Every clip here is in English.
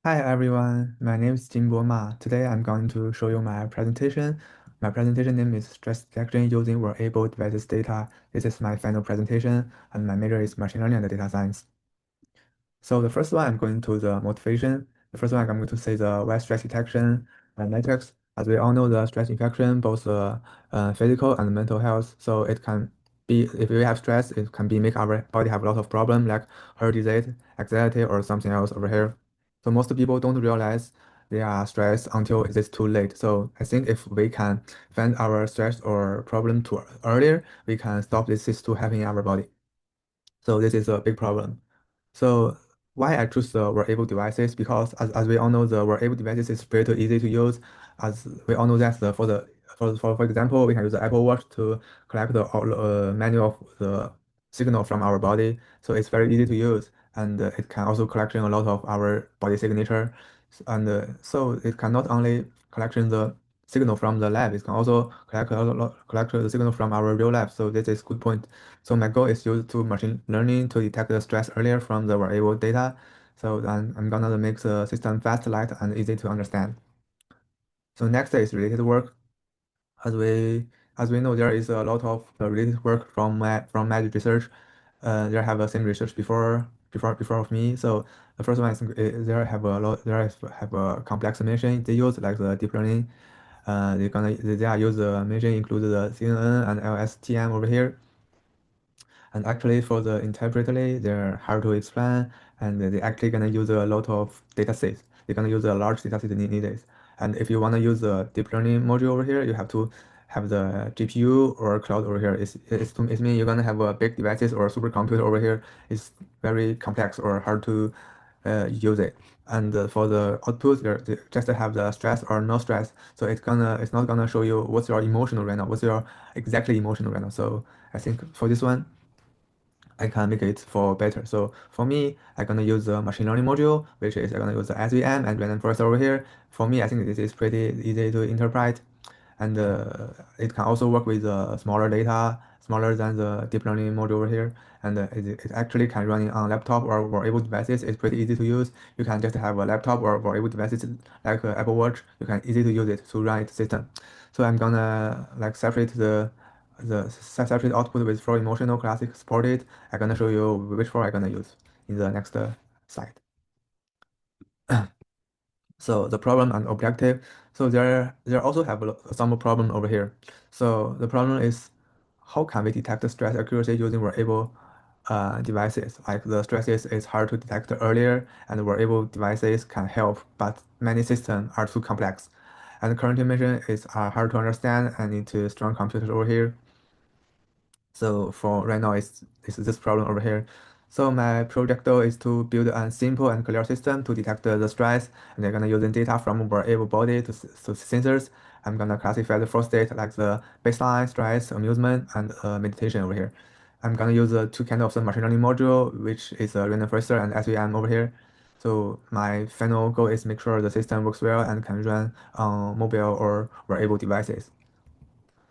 Hi everyone, my name is Jingbo Ma. Today I'm going to show you my presentation. My presentation name is Stress Detection Using Wearable Devices Data. This is my final presentation, and my major is Machine Learning and Data Science. So the first one, I'm going to the motivation. The first one, I'm going to say the why stress detection metrics. As we all know, the stress infection, both physical and mental health. So it can be, if we have stress, it can be make our body have a lot of problem like heart disease, anxiety, or something else over here. So most people don't realize they are stressed until it is too late. So I think if we can find our stress or problem too earlier, we can stop this to happen in our body. So this is a big problem. So why I choose the wearable devices? Because as we all know, the wearable devices is pretty easy to use. As we all know that for example, we can use the Apple Watch to collect the many of the signal from our body. So it's very easy to use, and it can also collection a lot of our body signature, and so it can not only collection the signal from the lab, it can also collect the signal from our real life. So this is good point. So my goal is used to machine learning to detect the stress earlier from the variable data. So then I'm gonna make the system fast, light, and easy to understand. So next is related work. As we as we know, there is a lot of related work from my research. There have the same research before of me. So the first one is there have a lot have a complex machine they use like the deep learning. They are use the machine include the CNN and LSTM over here. And actually, for the interpretally, they're hard to explain, and they actually gonna use a lot of data sets. They're gonna use a large data set needed. And if you wanna use the deep learning module over here, you have to have the GPU or cloud over here. It means you're gonna have a big devices or supercomputer over here. It's very complex or hard to use it. And for the output, they just have the stress or no stress. So it's not gonna show you what's your emotional right now, what's your exactly emotional right now. So I think for this one. I can make it for better. So for me, I'm gonna use the machine learning module, which is I'm gonna use the SVM and random forest over here. For me, I think this is pretty easy to interpret, and it can also work with smaller data, smaller than the deep learning module over here. And it actually can run it on laptop or wearable devices. It's pretty easy to use. You can just have a laptop or wearable devices like Apple Watch. You can easy to use it to run its system. So I'm gonna like separate the separate output with flow emotional classic supported. I'm gonna show you which flow I'm gonna use in the next slide. So the problem and objective. So there also have some problem over here. So the problem is how can we detect the stress accuracy using wearable devices? Like the stresses is hard to detect earlier, and wearable devices can help, but many systems are too complex. And current emission is hard to understand and need to strong computers over here. So for right now, it's this problem over here. So my project goal is to build a simple and clear system to detect the stress, and they're gonna using data from wearable body to sensors. I'm gonna classify the four states like the baseline, stress, amusement, and meditation over here. I'm gonna use two kind of the machine learning module, which is a random forester and SVM over here. So my final goal is make sure the system works well and can run on mobile or wearable devices.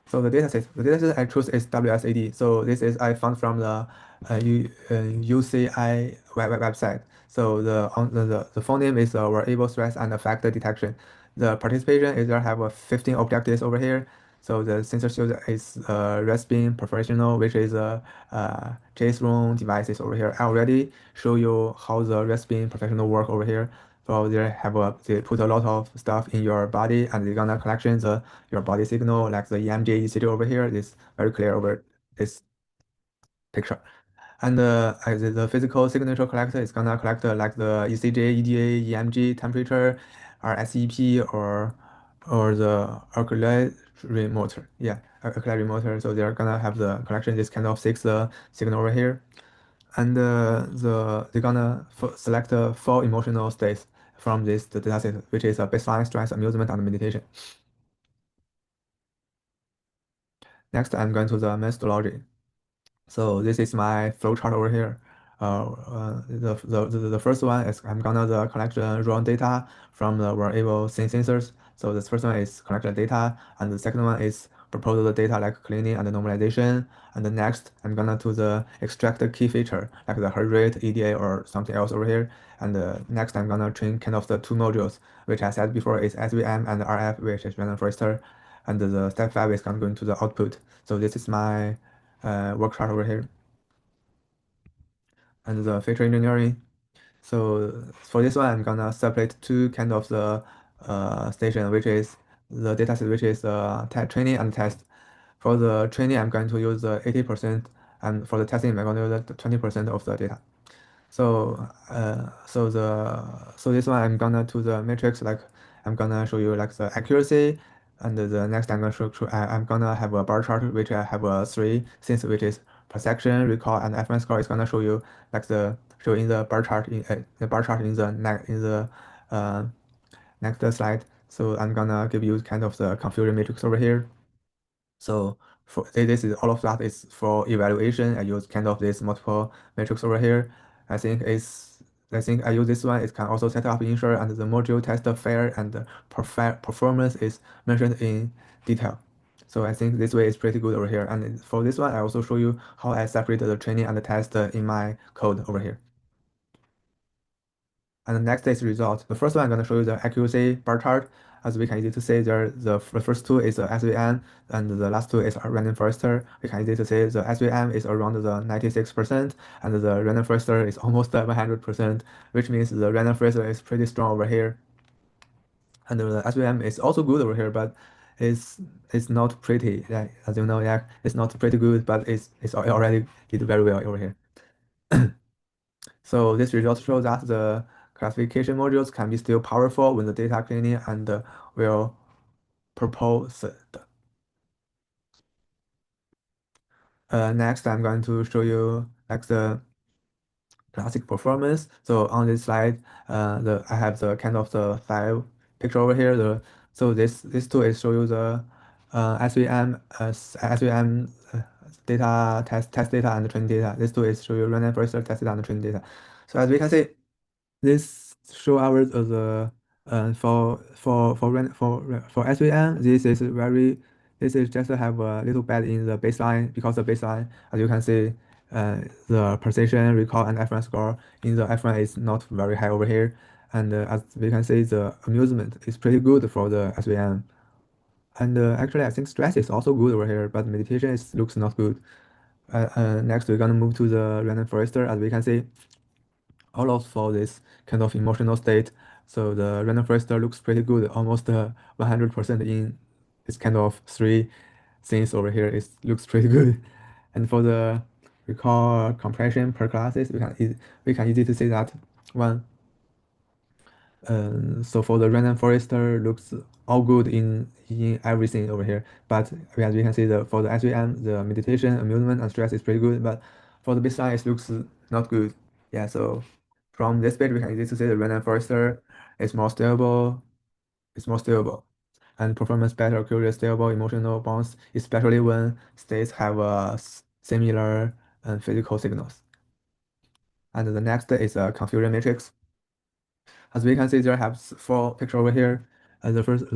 So the dataset I choose is WSAD. So this is I found from the UCI website. So the full name is Variable Stress and Factor Detection. The participation is there have 15 objectives over here. So the sensor shows is Raspbian Professional, which is a JSON devices over here. I already show you how the Raspbian Professional work over here. So they put a lot of stuff in your body and they're gonna collection your body signal like the EMG, ECG over here is very clear over this picture. And the physical signature collector is gonna collect like the ECG, EDA, EMG, temperature, or SEP or the accelerometer. Yeah, accelerometer. So they're gonna have the collection this kind of six signal over here, and they're gonna select the four emotional states from this the dataset, which is a baseline, stress, amusement, and meditation. Next, I'm going to the methodology. So this is my flowchart over here. The first one is I'm gonna collect the raw data from the variable sensors. So the first one is collect the data, and the second one is propose the data like cleaning and normalization. And the next, I'm gonna do the extract the key feature like the heart rate, EDA, or something else over here. And next, I'm gonna train kind of the two modules, which I said before is SVM and RF, which is random forester. And the step 5 is going to the output. So this is my work chart over here. And the feature engineering. So for this one, I'm gonna separate two kind of the station, which is the data set, which is training and test. For the training, I'm going to use the 80%, and for the testing, I'm going to use the 20% of the data. So this one I'm gonna do the matrix like I'm gonna show you like the accuracy, and the next I'm gonna I'm gonna have a bar chart which I have a three since which is perception, recall, and FMS score is gonna show you like the show in the bar chart in the bar chart in the uh, next slide. So I'm gonna give you kind of the confusion matrix over here. So for this is all of that is for evaluation. I use kind of this multiple matrix over here. I think is I think I use this one. It can also set up ensure and the module test fair and the performance is mentioned in detail. So I think this way is pretty good over here. And for this one, I also show you how I separate the training and the test in my code over here. And the next is result. The first one I'm going to show you the accuracy bar chart. As we can easily to see, the first two is the SVM and the last two is random forester. We can easily to see the SVM is around the 96% and the random forester is almost 100%, which means the random forester is pretty strong over here. And the SVM is also good over here, but it's not pretty. Yeah, as you know, yeah, it's not pretty good, but it's already did very well over here. So this result shows that the classification modules can be still powerful when the data cleaning and well proposed. Next, I'm going to show you like the classic performance. So on this slide, I have the kind of the five picture over here. So this tool is show you the SVM data test data and training data. This tool is show you random forest test data and training data. So as we can see, this show hours of the for SVM. This is just have a little bad in the baseline because the baseline, as you can see, the precision, recall, and F1 score in the F1 is not very high over here. And as we can see, the amusement is pretty good for the SVM. And actually, I think stress is also good over here, but meditation looks not good. Next, we're gonna move to the random forester. As we can see, all of for this kind of emotional state. So the random forester looks pretty good, almost 100% in this kind of three things over here. It looks pretty good. And for the recall compression per classes, we can easy to see that one. So for the random forester looks all good in everything over here. But as we can see, for the SVM, the meditation, amusement, and stress is pretty good. But for the baseline, it looks not good. Yeah. So from this page, we can easily see the random forester is more stable. It's more stable, and performance better, curious, stable, emotional bonds, especially when states have similar physical signals. And the next is a confusion matrix. As we can see, there have four pictures over here. The first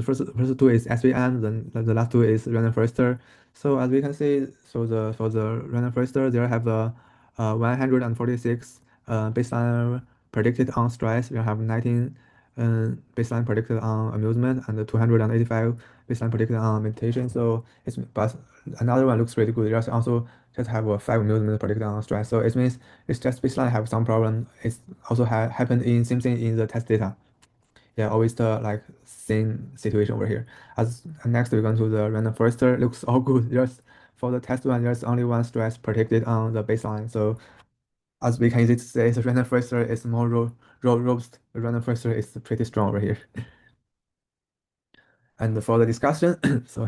two is SVM, then the last two is random forester. So as we can see, so for the random forester, there have 146 baseline predicted on stress. We have 19 baseline predicted on amusement and 285 baseline predicted on meditation. So it's but another one looks really good. There's also just have a 5 amusement predicted on stress. So it means it's just baseline have some problem. It's also happened in same thing in the test data. Yeah, always the like same situation over here. As next we're going to the random forester. Looks all good. There's for the test one, there's only one stress predicted on the baseline. So as we can easily say, the random forester is more robust. The random forester is pretty strong over here. And for the discussion, so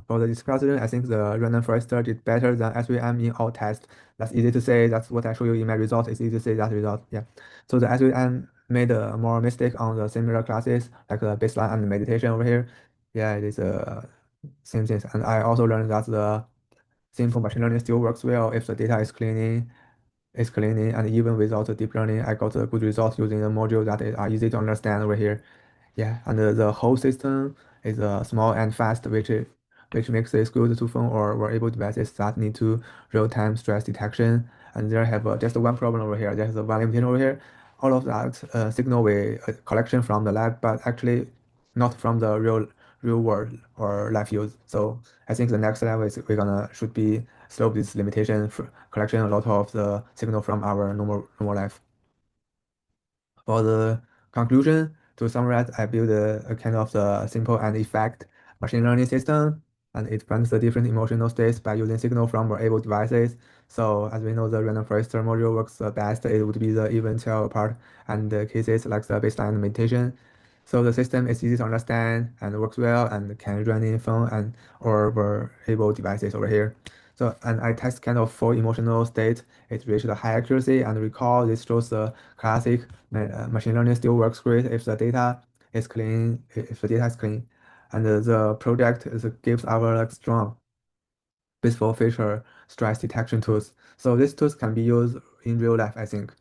for the discussion, I think the random forester did better than SVM in all tests. That's easy to say. That's what I show you in my result. It's easy to say that result. Yeah. So the SVM made more mistake on the similar classes like the baseline and the meditation over here. Yeah, it is same things. And I also learned that the simple machine learning still works well if the data is cleaning, and even without the deep learning, I got a good result using the module that are easy to understand over here. Yeah, and the whole system is small and fast, which makes it good to phone or wearable devices that need to real-time stress detection. And there have just one problem over here. There's one limitation over here. All of that signal we collection from the lab, but actually not from the real world or life use. So I think the next level is we're gonna should be solve this limitation for collection a lot of the signal from our normal life. For the conclusion, to summarize, I built a kind of the simple and effect machine learning system, and it finds the different emotional states by using signal from wearable devices. So as we know, the random forest module works the best. It would be the even tail part and the cases like the baseline meditation. So the system is easy to understand and works well and can run in phone and or wearable devices over here. So and I test kind of four emotional state. It reached a high accuracy and recall. This shows the classic machine learning still works great if the data is clean. If the data is clean, and the project gives our like strong useful feature stress detection tools. So these tools can be used in real life, I think.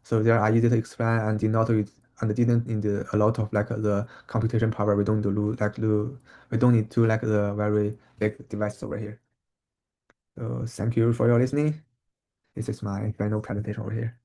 So they are easy to explain and did not and didn't need a lot of like the computation power. We don't do like we don't need to like the very big devices over here. So thank you for your listening. This is my final presentation over here.